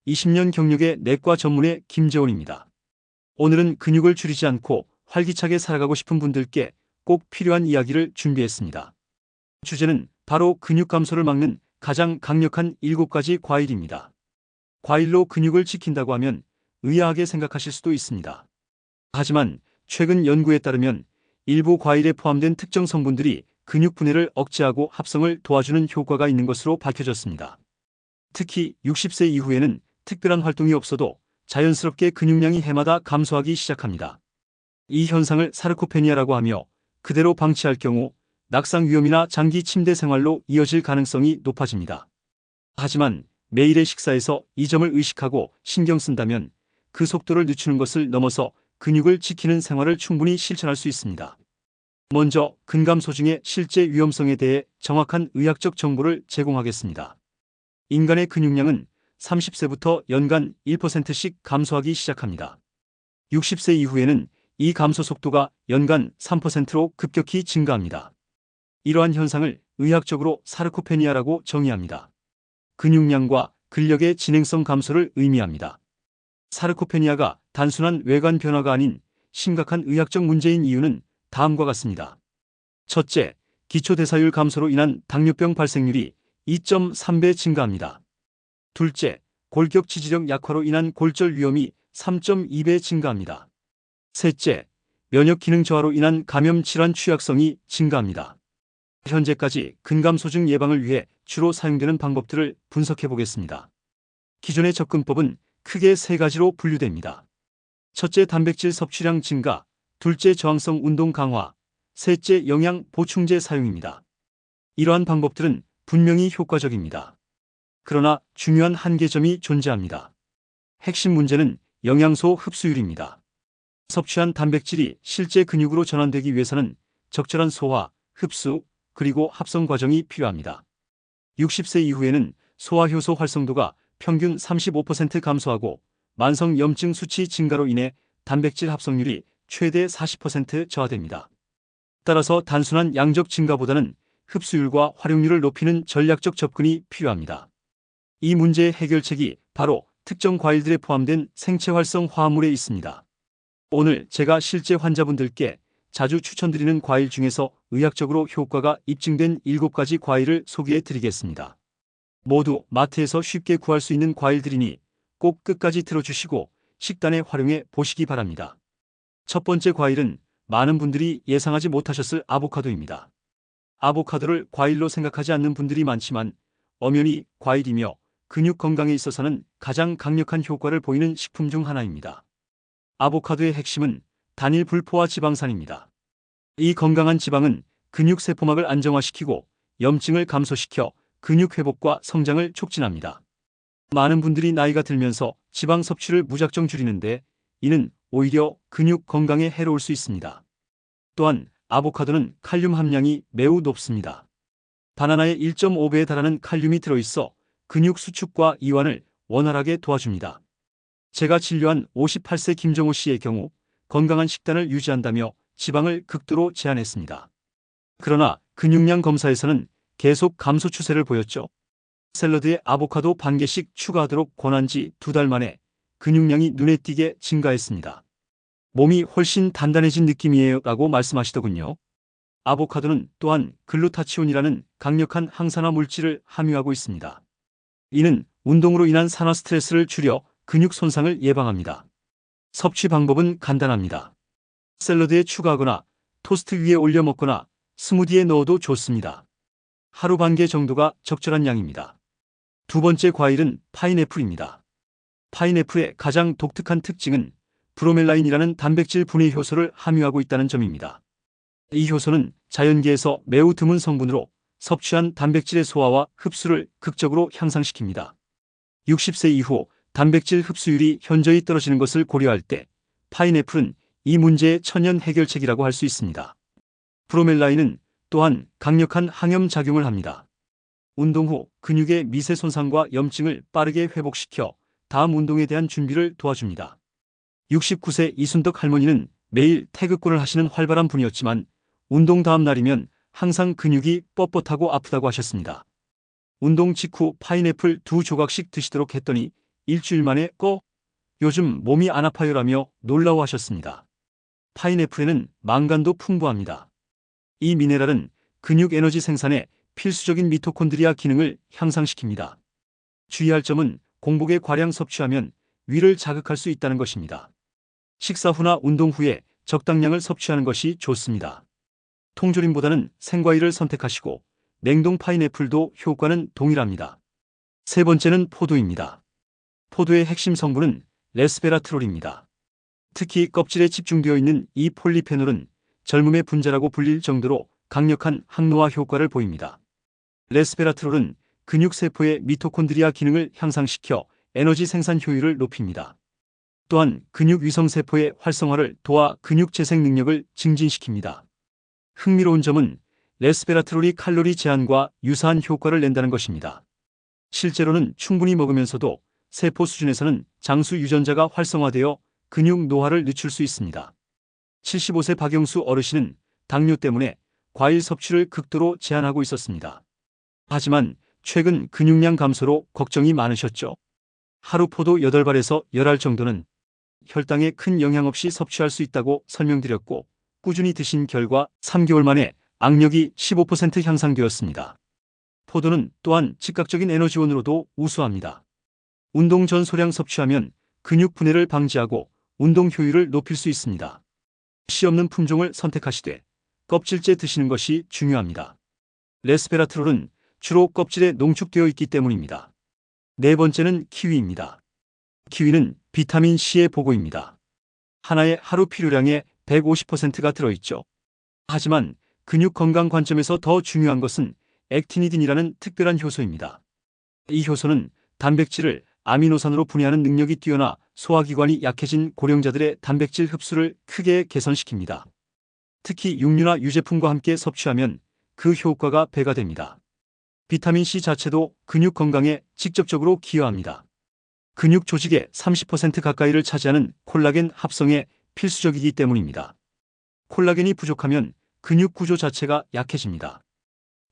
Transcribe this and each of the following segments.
20년 경력의 내과 전문의 김재원입니다. 오늘은 근육을 줄이지 않고 활기차게 살아가고 싶은 분들께 꼭 필요한 이야기를 준비했습니다. 주제는 바로 근육 감소를 막는 가장 강력한 7가지 과일입니다. 과일로 근육을 지킨다고 하면 의아하게 생각하실 수도 있습니다. 하지만 최근 연구에 따르면 일부 과일에 포함된 특정 성분들이 근육 분해를 억제하고 합성을 도와주는 효과가 있는 것으로 밝혀졌습니다. 특히 60세 이후에는 특별한 활동이 없어도 자연스럽게 근육량이 해마다 감소하기 시작합니다. 이 현상을 사르코페니아라고 하며 그대로 방치할 경우 낙상 위험이나 장기 침대 생활로 이어질 가능성이 높아집니다. 하지만 매일의 식사에서 이 점을 의식하고 신경 쓴다면 그 속도를 늦추는 것을 넘어서 근육을 지키는 생활을 충분히 실천할 수 있습니다. 먼저 근감소증의 실제 위험성에 대해 정확한 의학적 정보를 제공하겠습니다. 인간의 근육량은 30세부터 연간 1%씩 감소하기 시작합니다. 60세 이후에는 이 감소 속도가 연간 3%로 급격히 증가합니다. 이러한 현상을 의학적으로 사르코페니아라고 정의합니다. 근육량과 근력의 진행성 감소를 의미합니다. 사르코페니아가 단순한 외관 변화가 아닌 심각한 의학적 문제인 이유는 다음과 같습니다. 첫째, 기초대사율 감소로 인한 당뇨병 발생률이 2.3배 증가합니다. 둘째, 골격 지지력 약화로 인한 골절 위험이 3.2배 증가합니다. 셋째, 면역 기능 저하로 인한 감염 질환 취약성이 증가합니다. 현재까지 근감소증 예방을 위해 주로 사용되는 방법들을 분석해 보겠습니다. 기존의 접근법은 크게 3가지로 분류됩니다. 첫째, 단백질 섭취량 증가, 둘째, 저항성 운동 강화, 셋째, 영양 보충제 사용입니다. 이러한 방법들은 분명히 효과적입니다. 그러나 중요한 한계점이 존재합니다. 핵심 문제는 영양소 흡수율입니다. 섭취한 단백질이 실제 근육으로 전환되기 위해서는 적절한 소화, 흡수, 그리고 합성 과정이 필요합니다. 60세 이후에는 소화효소 활성도가 평균 35% 감소하고 만성 염증 수치 증가로 인해 단백질 합성률이 최대 40% 저하됩니다. 따라서 단순한 양적 증가보다는 흡수율과 활용률을 높이는 전략적 접근이 필요합니다. 이 문제의 해결책이 바로 특정 과일들에 포함된 생체활성 화합물에 있습니다. 오늘 제가 실제 환자분들께 자주 추천드리는 과일 중에서 의학적으로 효과가 입증된 7가지 과일을 소개해 드리겠습니다. 모두 마트에서 쉽게 구할 수 있는 과일들이니 꼭 끝까지 들어주시고 식단에 활용해 보시기 바랍니다. 첫 번째 과일은 많은 분들이 예상하지 못하셨을 아보카도입니다. 아보카도를 과일로 생각하지 않는 분들이 많지만 엄연히 과일이며 근육 건강에 있어서는 가장 강력한 효과를 보이는 식품 중 하나입니다. 아보카도의 핵심은 단일 불포화 지방산입니다. 이 건강한 지방은 근육 세포막을 안정화시키고 염증을 감소시켜 근육 회복과 성장을 촉진합니다. 많은 분들이 나이가 들면서 지방 섭취를 무작정 줄이는데 이는 오히려 근육 건강에 해로울 수 있습니다. 또한 아보카도는 칼륨 함량이 매우 높습니다. 바나나의 1.5배에 달하는 칼륨이 들어있어 근육 수축과 이완을 원활하게 도와줍니다. 제가 진료한 58세 김정호 씨의 경우 건강한 식단을 유지한다며 지방을 극도로 제한했습니다. 그러나 근육량 검사에서는 계속 감소 추세를 보였죠. 샐러드에 아보카도 반 개씩 추가하도록 권한 지 2달 만에 근육량이 눈에 띄게 증가했습니다. 몸이 훨씬 단단해진 느낌이에요 라고 말씀하시더군요. 아보카도는 또한 글루타치온이라는 강력한 항산화 물질을 함유하고 있습니다. 이는 운동으로 인한 산화 스트레스를 줄여 근육 손상을 예방합니다. 섭취 방법은 간단합니다. 샐러드에 추가하거나 토스트 위에 올려 먹거나 스무디에 넣어도 좋습니다. 하루 반 개 정도가 적절한 양입니다. 두 번째 과일은 파인애플입니다. 파인애플의 가장 독특한 특징은 브로멜라인이라는 단백질 분해 효소를 함유하고 있다는 점입니다. 이 효소는 자연계에서 매우 드문 성분으로 섭취한 단백질의 소화와 흡수를 극적으로 향상시킵니다. 60세 이후 단백질 흡수율이 현저히 떨어지는 것을 고려할 때 파인애플은 이 문제의 천연 해결책이라고 할 수 있습니다. 브로멜라인은 또한 강력한 항염 작용을 합니다. 운동 후 근육의 미세 손상과 염증을 빠르게 회복시켜 다음 운동에 대한 준비를 도와줍니다. 69세 이순덕 할머니는 매일 태극권을 하시는 활발한 분이었지만 운동 다음 날이면 항상 근육이 뻣뻣하고 아프다고 하셨습니다. 운동 직후 파인애플 2조각씩 드시도록 했더니 일주일 만에 요즘 몸이 안 아파요라며 놀라워하셨습니다. 파인애플에는 망간도 풍부합니다. 이 미네랄은 근육 에너지 생산에 필수적인 미토콘드리아 기능을 향상시킵니다. 주의할 점은 공복에 과량 섭취하면 위를 자극할 수 있다는 것입니다. 식사 후나 운동 후에 적당량을 섭취하는 것이 좋습니다. 통조림보다는 생과일을 선택하시고 냉동 파인애플도 효과는 동일합니다. 세 번째는 포도입니다. 포도의 핵심 성분은 레스베라트롤입니다. 특히 껍질에 집중되어 있는 이 폴리페놀은 젊음의 분자라고 불릴 정도로 강력한 항노화 효과를 보입니다. 레스베라트롤은 근육세포의 미토콘드리아 기능을 향상시켜 에너지 생산 효율을 높입니다. 또한 근육위성세포의 활성화를 도와 근육 재생 능력을 증진시킵니다. 흥미로운 점은 레스베라트롤이 칼로리 제한과 유사한 효과를 낸다는 것입니다. 실제로는 충분히 먹으면서도 세포 수준에서는 장수 유전자가 활성화되어 근육 노화를 늦출 수 있습니다. 75세 박영수 어르신은 당뇨 때문에 과일 섭취를 극도로 제한하고 있었습니다. 하지만 최근 근육량 감소로 걱정이 많으셨죠? 하루 포도 8발에서 10알 정도는 혈당에 큰 영향 없이 섭취할 수 있다고 설명드렸고, 꾸준히 드신 결과 3개월 만에 악력이 15% 향상되었습니다. 포도는 또한 즉각적인 에너지원으로도 우수합니다. 운동 전 소량 섭취하면 근육 분해를 방지하고 운동 효율을 높일 수 있습니다. 씨 없는 품종을 선택하시되 껍질째 드시는 것이 중요합니다. 레스베라트롤은 주로 껍질에 농축되어 있기 때문입니다. 네 번째는 키위입니다. 키위는 비타민 C의 보고입니다. 하나의 하루 필요량의 150%가 들어있죠. 하지만 근육 건강 관점에서 더 중요한 것은 액티니딘이라는 특별한 효소입니다. 이 효소는 단백질을 아미노산으로 분해하는 능력이 뛰어나 소화기관이 약해진 고령자들의 단백질 흡수를 크게 개선시킵니다. 특히 육류나 유제품과 함께 섭취하면 그 효과가 배가 됩니다. 비타민C 자체도 근육 건강에 직접적으로 기여합니다. 근육 조직의 30% 가까이를 차지하는 콜라겐 합성에 필수적이기 때문입니다. 콜라겐이 부족하면 근육 구조 자체가 약해집니다.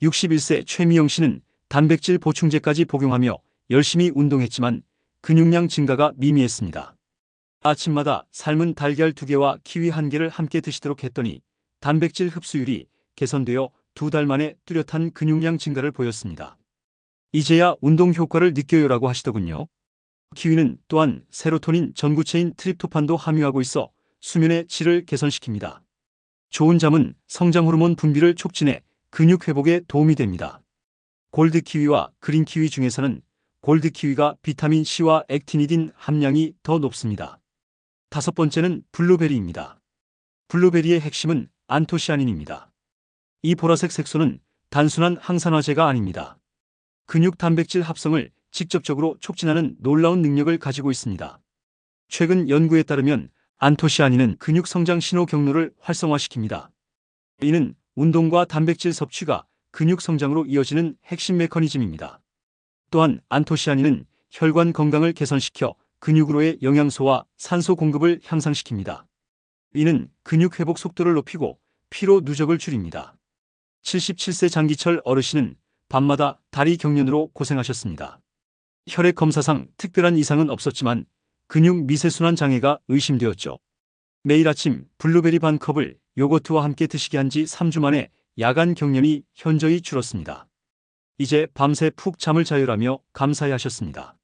61세 최미영 씨는 단백질 보충제까지 복용하며 열심히 운동했지만 근육량 증가가 미미했습니다. 아침마다 삶은 달걀 2개와 키위 1개를 함께 드시도록 했더니 단백질 흡수율이 개선되어 2달 만에 뚜렷한 근육량 증가를 보였습니다. 이제야 운동 효과를 느껴요라고 하시더군요. 키위는 또한 세로토닌 전구체인 트립토판도 함유하고 있어 수면의 질을 개선시킵니다. 좋은 잠은 성장 호르몬 분비를 촉진해 근육 회복에 도움이 됩니다. 골드 키위와 그린 키위 중에서는 골드 키위가 비타민 C와 액티니딘 함량이 더 높습니다. 다섯 번째는 블루베리입니다. 블루베리의 핵심은 안토시아닌입니다. 이 보라색 색소는 단순한 항산화제가 아닙니다. 근육 단백질 합성을 직접적으로 촉진하는 놀라운 능력을 가지고 있습니다. 최근 연구에 따르면 안토시아닌은 근육 성장 신호 경로를 활성화시킵니다. 이는 운동과 단백질 섭취가 근육 성장으로 이어지는 핵심 메커니즘입니다. 또한 안토시아닌은 혈관 건강을 개선시켜 근육으로의 영양소와 산소 공급을 향상시킵니다. 이는 근육 회복 속도를 높이고 피로 누적을 줄입니다. 77세 장기철 어르신은 밤마다 다리 경련으로 고생하셨습니다. 혈액 검사상 특별한 이상은 없었지만 근육 미세순환 장애가 의심되었죠. 매일 아침 블루베리 반 컵을 요거트와 함께 드시게 한 지 3주 만에 야간 경련이 현저히 줄었습니다. 이제 밤새 푹 잠을 자요라며 감사해하셨습니다.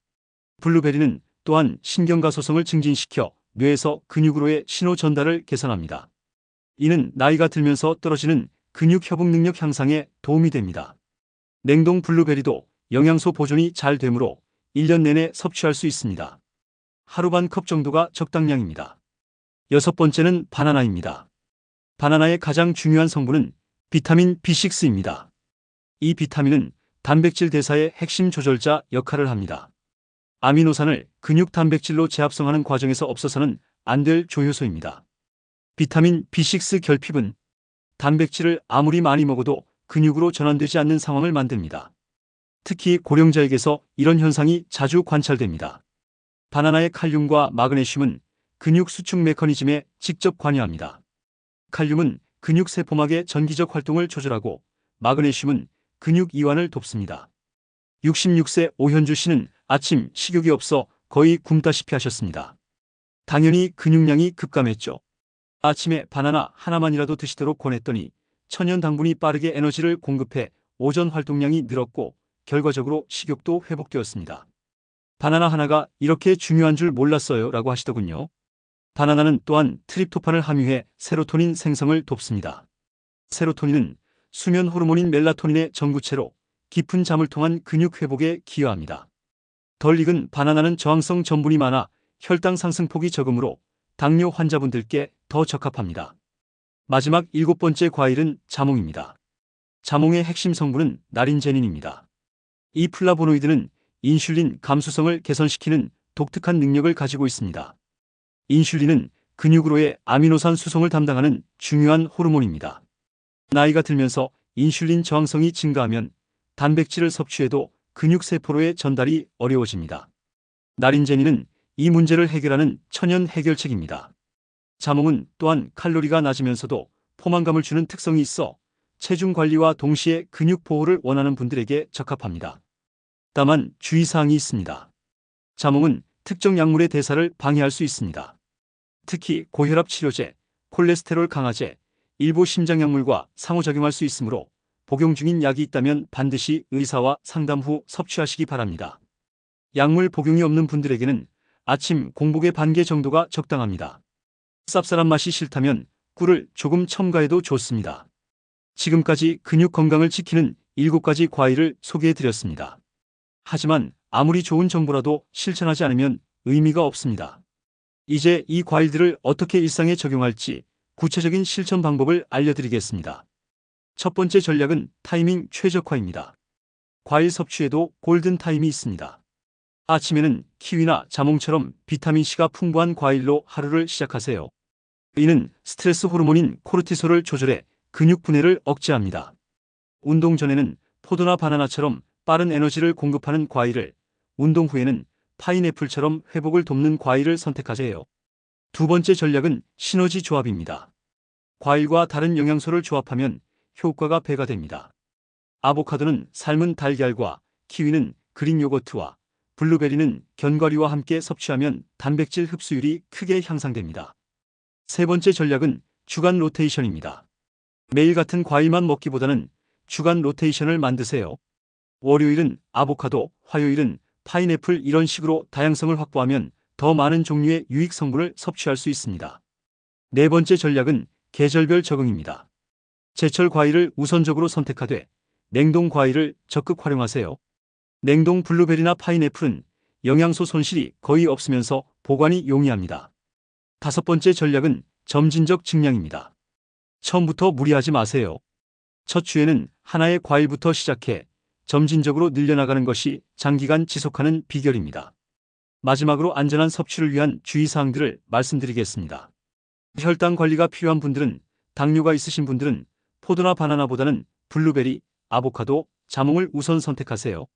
블루베리는 또한 신경과 소성을 증진시켜 뇌에서 근육으로의 신호 전달을 개선합니다. 이는 나이가 들면서 떨어지는 근육 협응 능력 향상에 도움이 됩니다. 냉동 블루베리도 영양소 보존이 잘 되므로 1년 내내 섭취할 수 있습니다. 하루 반 컵 정도가 적당량입니다. 여섯 번째는 바나나입니다. 바나나의 가장 중요한 성분은 비타민 B6입니다. 이 비타민은 단백질 대사의 핵심 조절자 역할을 합니다. 아미노산을 근육 단백질로 재합성하는 과정에서 없어서는 안 될 조효소입니다. 비타민 B6 결핍은 단백질을 아무리 많이 먹어도 근육으로 전환되지 않는 상황을 만듭니다. 특히 고령자에게서 이런 현상이 자주 관찰됩니다. 바나나의 칼륨과 마그네슘은 근육 수축 메커니즘에 직접 관여합니다. 칼륨은 근육 세포막의 전기적 활동을 조절하고 마그네슘은 근육 이완을 돕습니다. 66세 오현주 씨는 아침 식욕이 없어 거의 굶다시피 하셨습니다. 당연히 근육량이 급감했죠. 아침에 바나나 하나만이라도 드시도록 권했더니 천연 당분이 빠르게 에너지를 공급해 오전 활동량이 늘었고 결과적으로 식욕도 회복되었습니다. 바나나 하나가 이렇게 중요한 줄 몰랐어요 라고 하시더군요. 바나나는 또한 트립토판을 함유해 세로토닌 생성을 돕습니다. 세로토닌은 수면 호르몬인 멜라토닌의 전구체로 깊은 잠을 통한 근육 회복에 기여합니다. 덜 익은 바나나는 저항성 전분이 많아 혈당 상승폭이 적으므로 당뇨 환자분들께 더 적합합니다. 마지막 7번째 과일은 자몽입니다. 자몽의 핵심 성분은 나린제닌입니다. 이 플라보노이드는 인슐린 감수성을 개선시키는 독특한 능력을 가지고 있습니다. 인슐린은 근육으로의 아미노산 수송을 담당하는 중요한 호르몬입니다. 나이가 들면서 인슐린 저항성이 증가하면 단백질을 섭취해도 근육세포로의 전달이 어려워집니다. 나린제닌은 이 문제를 해결하는 천연 해결책입니다. 자몽은 또한 칼로리가 낮으면서도 포만감을 주는 특성이 있어 체중 관리와 동시에 근육 보호를 원하는 분들에게 적합합니다. 다만 주의사항이 있습니다. 자몽은 특정 약물의 대사를 방해할 수 있습니다. 특히 고혈압 치료제, 콜레스테롤 강화제, 일부 심장약물과 상호작용할 수 있으므로 복용 중인 약이 있다면 반드시 의사와 상담 후 섭취하시기 바랍니다. 약물 복용이 없는 분들에게는 아침 공복의 반개 정도가 적당합니다. 쌉쌀한 맛이 싫다면 꿀을 조금 첨가해도 좋습니다. 지금까지 근육 건강을 지키는 7가지 과일을 소개해드렸습니다. 하지만 아무리 좋은 정보라도 실천하지 않으면 의미가 없습니다. 이제 이 과일들을 어떻게 일상에 적용할지 구체적인 실천 방법을 알려드리겠습니다. 첫 번째 전략은 타이밍 최적화입니다. 과일 섭취에도 골든 타임이 있습니다. 아침에는 키위나 자몽처럼 비타민C가 풍부한 과일로 하루를 시작하세요. 이는 스트레스 호르몬인 코르티솔을 조절해 근육 분해를 억제합니다. 운동 전에는 포도나 바나나처럼 빠른 에너지를 공급하는 과일을, 운동 후에는 파인애플처럼 회복을 돕는 과일을 선택하세요. 두 번째 전략은 시너지 조합입니다. 과일과 다른 영양소를 조합하면 효과가 배가 됩니다. 아보카도는 삶은 달걀과, 키위는 그린 요거트와, 블루베리는 견과류와 함께 섭취하면 단백질 흡수율이 크게 향상됩니다. 세 번째 전략은 주간 로테이션입니다. 매일 같은 과일만 먹기보다는 주간 로테이션을 만드세요. 월요일은 아보카도, 화요일은 파인애플 이런 식으로 다양성을 확보하면 더 많은 종류의 유익 성분을 섭취할 수 있습니다. 네 번째 전략은 계절별 적응입니다. 제철 과일을 우선적으로 선택하되 냉동 과일을 적극 활용하세요. 냉동 블루베리나 파인애플은 영양소 손실이 거의 없으면서 보관이 용이합니다. 다섯 번째 전략은 점진적 증량입니다. 처음부터 무리하지 마세요. 첫 주에는 하나의 과일부터 시작해 점진적으로 늘려나가는 것이 장기간 지속하는 비결입니다. 마지막으로 안전한 섭취를 위한 주의사항들을 말씀드리겠습니다. 혈당 관리가 필요한 분들은, 당뇨가 있으신 분들은 포도나 바나나보다는 블루베리, 아보카도, 자몽을 우선 선택하세요.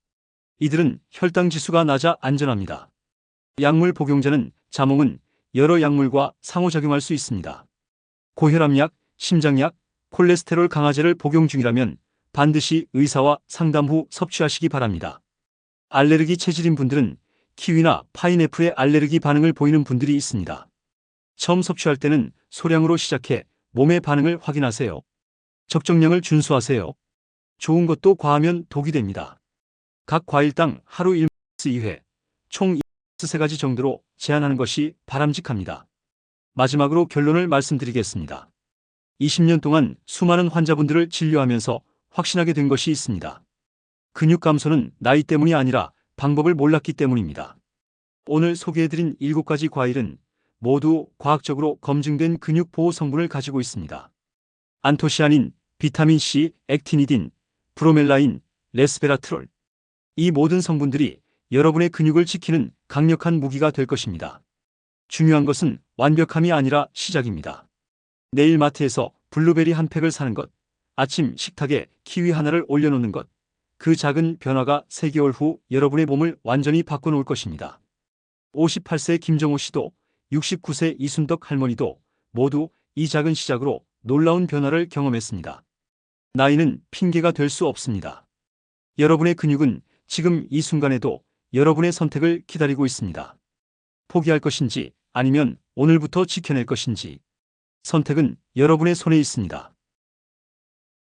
이들은 혈당 지수가 낮아 안전합니다. 약물 복용자는 자몽은 여러 약물과 상호작용할 수 있습니다. 고혈압약, 심장약, 콜레스테롤 강화제를 복용 중이라면 반드시 의사와 상담 후 섭취하시기 바랍니다. 알레르기 체질인 분들은 키위나 파인애플에 알레르기 반응을 보이는 분들이 있습니다. 처음 섭취할 때는 소량으로 시작해 몸의 반응을 확인하세요. 적정량을 준수하세요. 좋은 것도 과하면 독이 됩니다. 각 과일당 하루 1-2회, 총 3가지 정도로 제한하는 것이 바람직합니다. 마지막으로 결론을 말씀드리겠습니다. 20년 동안 수많은 환자분들을 진료하면서 확신하게 된 것이 있습니다. 근육 감소는 나이 때문이 아니라 방법을 몰랐기 때문입니다. 오늘 소개해드린 7가지 과일은 모두 과학적으로 검증된 근육 보호 성분을 가지고 있습니다. 안토시아닌, 비타민C, 액티니딘, 브로멜라인, 레스베라트롤. 이 모든 성분들이 여러분의 근육을 지키는 강력한 무기가 될 것입니다. 중요한 것은 완벽함이 아니라 시작입니다. 내일 마트에서 블루베리 한 팩을 사는 것, 아침 식탁에 키위 하나를 올려놓는 것, 그 작은 변화가 3개월 후 여러분의 몸을 완전히 바꿔놓을 것입니다. 58세 김정호 씨도 69세 이순덕 할머니도 모두 이 작은 시작으로 놀라운 변화를 경험했습니다. 나이는 핑계가 될 수 없습니다. 여러분의 근육은 지금 이 순간에도 여러분의 선택을 기다리고 있습니다. 포기할 것인지 아니면 오늘부터 지켜낼 것인지 선택은 여러분의 손에 있습니다.